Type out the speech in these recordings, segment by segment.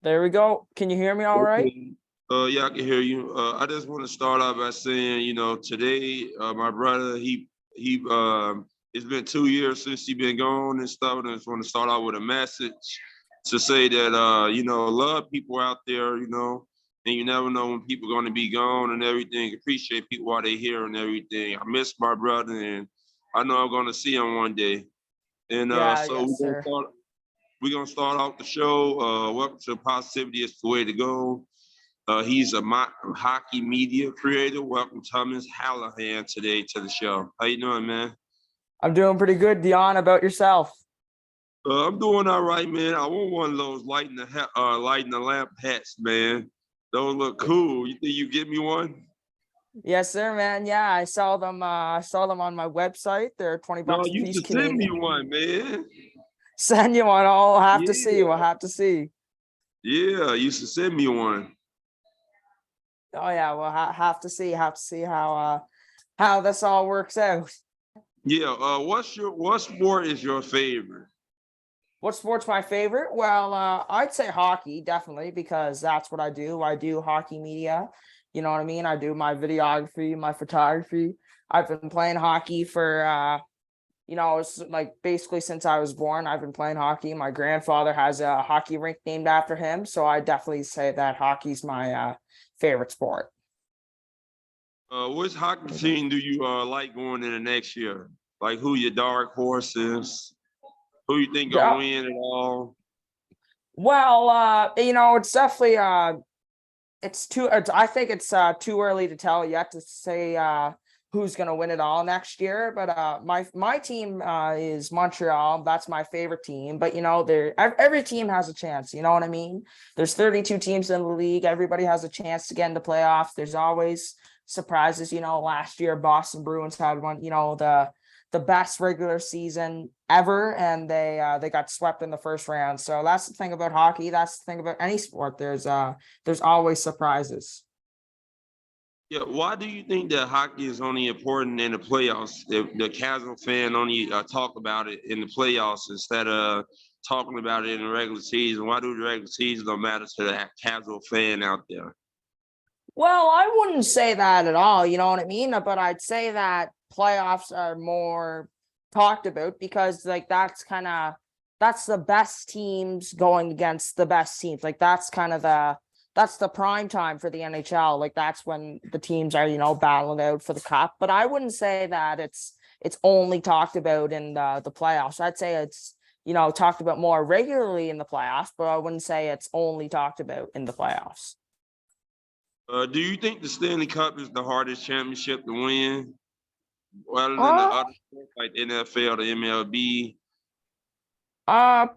There we go. Can you hear me all right? Okay. Yeah, I can hear you. I just want to start off by saying, today, my brother, it's been 2 years since he been gone and stuff. And I just want to start out with a message to say that, love people out there, and you never know when people are going to be gone and everything. Appreciate people while they're here and everything. I miss my brother, and I know I'm going to see him one day. And Yeah, so yes, sir. we're gonna start off the show. Welcome to Positivity is the Way to Go. He's a hockey media creator. Welcome Thomas Hallihan today to the show. How you doing, man? I'm doing pretty good, Dion. About yourself? I'm doing all right, man. I want one of those lighting the lamp hats, man. Those look cool. You think you get me one? Yes, sir, man. Yeah, I saw them. I saw them on my website. They're 20 No, bucks a you piece should send me Canadian. one, man. Send you one. I'll have to see. We'll Yeah, have to see. yeah, you should send me one. Oh yeah, we'll have to see. Have to see how this all works out. Yeah. What sport is your favorite? What sport's my favorite? Well, I'd say hockey, definitely, because that's what I do. I do hockey media. You know what I mean? I do my videography, my photography. I've been playing hockey for it's like basically since I was born, I've been playing hockey. My grandfather has a hockey rink named after him, so I definitely say that hockey's my favorite sport. Which hockey team do you like going into next year? Like who your dark horses? Who you think gonna Yeah. win it all? Well, it's definitely I think it's too early to tell yet to say who's going to win it all next year, but my team is Montreal. That's my favorite team, but every team has a chance, you know what I mean? There's 32 teams in the league. Everybody has a chance to get into playoffs. There's always surprises. Last year Boston Bruins had one, the best regular season ever, and they got swept in the first round. So that's the thing about hockey. That's the thing about any sport. There's always surprises. Yeah, why do you think that hockey is only important in the playoffs? The casual fan only talk about it in the playoffs instead of talking about it in the regular season. Why do the regular season don't matter to that casual fan out there? Well, I wouldn't say that at all, you know what I mean? But I'd say that playoffs are more talked about because like that's the best teams going against the best teams. Like that's the prime time for the NHL. Like that's when the teams are, battling out for the cup. But I wouldn't say that it's only talked about in the playoffs. I'd say it's, talked about more regularly in the playoffs, but I wouldn't say it's only talked about in the playoffs. Do you think the Stanley Cup is the hardest championship to win, other than the Uh, other sports like the NFL, the MLB? uh,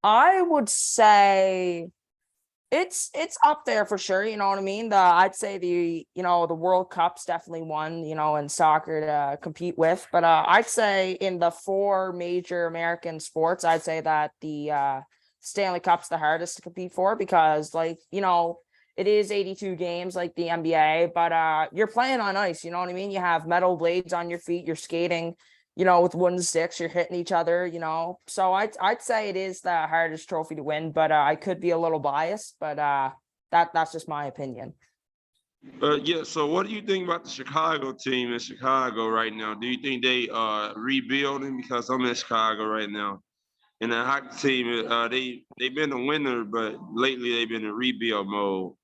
I would say it's up there for sure. You know what I mean? I'd say the World Cup's definitely one, in soccer to compete with. But I'd say in the four major American sports, I'd say that the Stanley Cup's the hardest to compete for because it is 82 games like the NBA, but you're playing on ice, you know what I mean? You have metal blades on your feet, you're skating, with wooden sticks, you're hitting each other, So I'd say it is the hardest trophy to win, but I could be a little biased, but that's just my opinion. Yeah, so what do you think about the Chicago team in Chicago right now? Do you think they rebuilding? Because I'm in Chicago right now. And the hockey team, they've been a winner, but lately they've been in rebuild mode.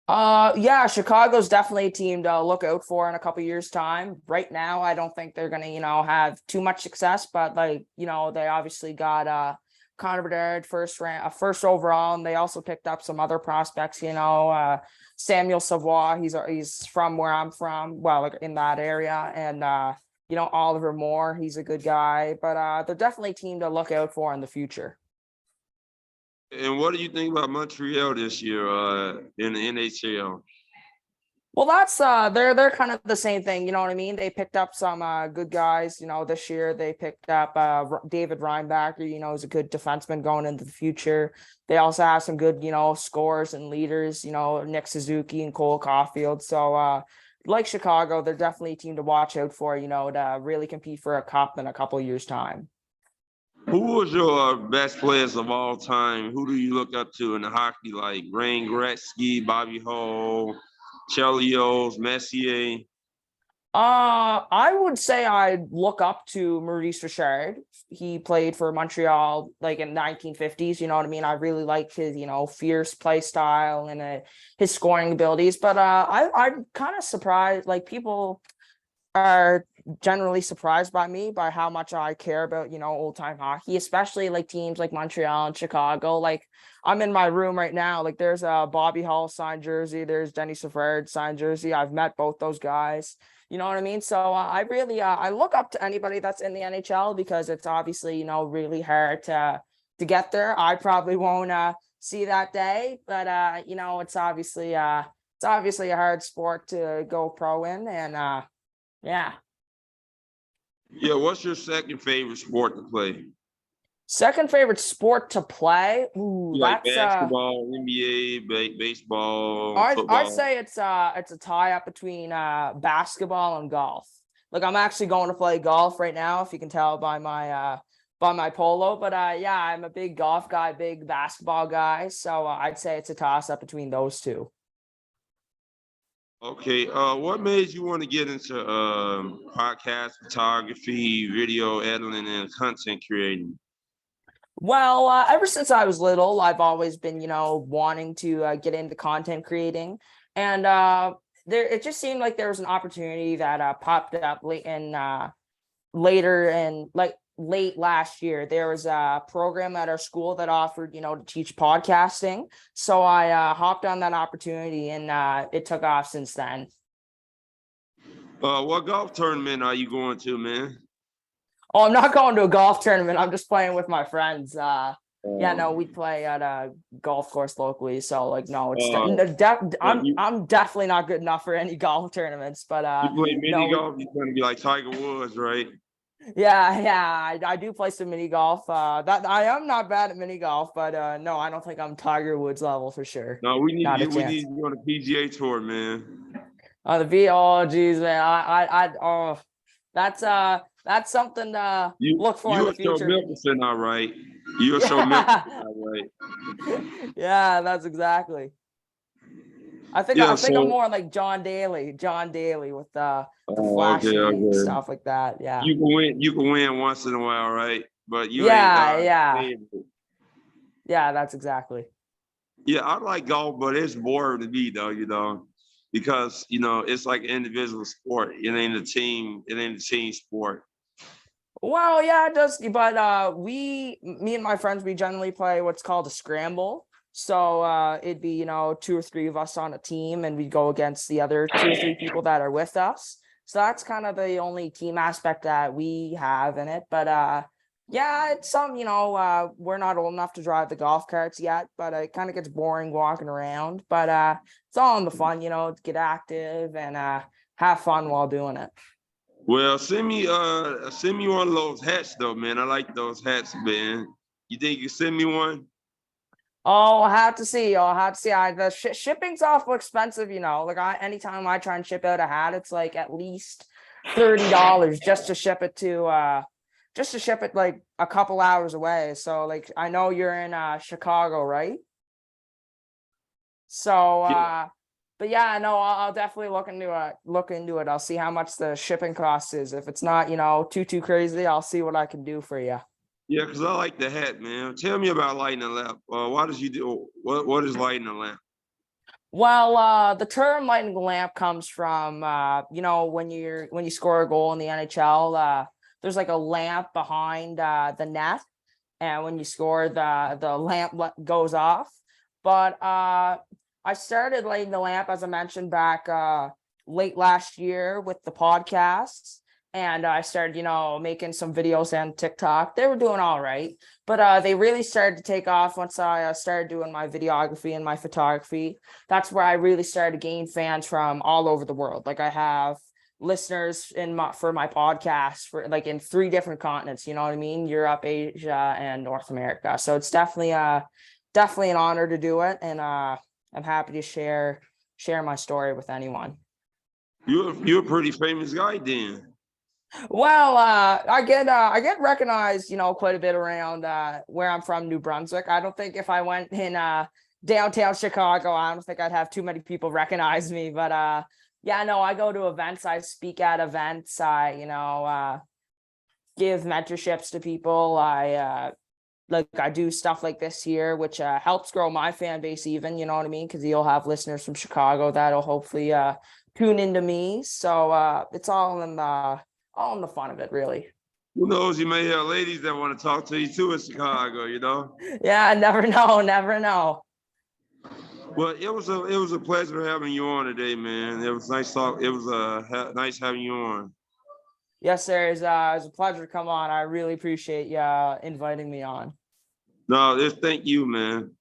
Yeah, Chicago's definitely a team to look out for in a couple years' time. Right now, I don't think they're gonna, have too much success, but they obviously got Connor Bedard first overall, and they also picked up some other prospects, Samuel Savoie, he's from where I'm from, well, like in that area, and Oliver Moore, he's a good guy, but they're definitely a team to look out for in the future. And what do you think about Montreal this year in the NHL? Well, that's they're kind of the same thing, you know what I mean? They picked up some good guys, this year. They picked up David Reinbacher, is a good defenseman going into the future. They also have some good, scorers and leaders, Nick Suzuki and Cole Caulfield. So like Chicago, they're definitely a team to watch out for, to really compete for a cup in a couple of years' time. Who was your best players of all time? Who do you look up to in the hockey, like Wayne Gretzky, Bobby Hull, Chelios, Messier? I would say I look up to Maurice Richard. He played for Montreal like in 1950s. You know what I mean? I really like his, fierce play style and his scoring abilities. But I'm kind of surprised. Like people are generally surprised by me by how much I care about, old time hockey, especially like teams like Montreal and Chicago. Like I'm in my room right now. Like there's a Bobby Hull signed jersey. There's Denny Savard signed jersey. I've met both those guys. You know what I mean? So I really I look up to anybody that's in the NHL because it's obviously, really hard to get there. I probably won't see that day, but it's obviously a hard sport to go pro in and yeah. Yeah, what's your second favorite sport to play? Second favorite sport to play. Ooh, You like that's basketball, NBA, baseball, I'd football? say it's a tie up between basketball and golf. Like I'm actually going to play golf right now, if you can tell by my polo. But yeah, I'm a big golf guy, big basketball guy. So I'd say it's a toss up between those two. Okay, what made you want to get into podcast photography, video editing, and content creating? Well, ever since I was little, I've always been, wanting to get into content creating, and there it just seemed like there was an opportunity that popped up later and like late last year. There was a program at our school that offered, to teach podcasting, so I hopped on that opportunity, and it took off since then. What golf tournament are you going to, man? Oh, I'm not going to a golf tournament. I'm just playing with my friends. Yeah, no, we Um, play at a golf course locally. So like, no, uh, you I'm definitely not good enough for any golf tournaments. But you play mini no, we golf? You're going to be like Tiger Woods, right? I do play some mini golf. That I am not bad at mini golf, but no, I don't think I'm Tiger Woods level for sure. No, we need Not a you. We need chance. you on the PGA tour, man. On the V, oh geez, man, oh, that's something to You look for in you the will show future. Mickelson, all right. You'll show Mickelson, Yeah. all right. Yeah, that's exactly. Yeah. I think I'm So, more like John Daly with the okay, flashy okay. stuff like that. Yeah. You can win. You can win once in a while, right? But you ain't Yeah, yeah. favorite. Yeah, that's exactly. Yeah, I like golf, but it's boring to me though, because it's like an individual sport. It ain't a team. It ain't a team sport. Well, yeah, it does, but me and my friends, we generally play what's called a scramble. So it'd be, two or three of us on a team and we'd go against the other two or three people that are with us. So that's kind of the only team aspect that we have in it. But yeah, it's some, we're not old enough to drive the golf carts yet, but it kind of gets boring walking around. But it's all in the fun, to get active and have fun while doing it. Well, send me one of those hats though, man. I like those hats, man. You think you send me one? Oh, I'll have to see. I'll have to see. The shipping's awful expensive, Like anytime I try and ship out a hat, it's like at least $30 just to ship it like a couple hours away. So like I know you're in Chicago, right? So Yeah, but yeah, no, I'll definitely look into it. I'll see how much the shipping cost is. If it's not, too crazy, I'll see what I can do for you. yeah, because I like the hat, man. Tell me about lighting a lamp. Why does you do what is lighting a lamp? Well, the term lightning lamp comes from when you score a goal in the NHL, there's like a lamp behind the net, and when you score, the lamp goes off. But I started lighting the lamp, as I mentioned, back late last year with the podcasts. And I started, making some videos on TikTok. They were doing all right, but they really started to take off once I started doing my videography and my photography. That's where I really started to gain fans from all over the world. Like I have listeners for my podcast for like in 3 different continents. You know what I mean? Europe, Asia, and North America. So it's definitely an honor to do it, and I'm happy to share my story with anyone. You're a pretty famous guy then. Well, I get recognized, quite a bit around where I'm from, New Brunswick. I don't think if I went in downtown Chicago, I don't think I'd have too many people recognize me. But yeah, no, I go to events, I speak at events, I, give mentorships to people. I do stuff like this here, which helps grow my fan base even, you know what I mean? Because you'll have listeners from Chicago that'll hopefully tune into me. So it's all in the fun of it, really. Who knows? You may have ladies that want to talk to you too in Chicago, you know? Yeah, never know, never know. Well, it was a pleasure having you on today, man. It was nice talk. It was nice having you on. Yes, sir. It's a pleasure to come on. I really appreciate you inviting me on. No, just thank you, man.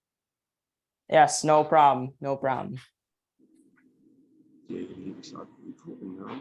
Yes, no problem. No problem. Yeah, he was recording now.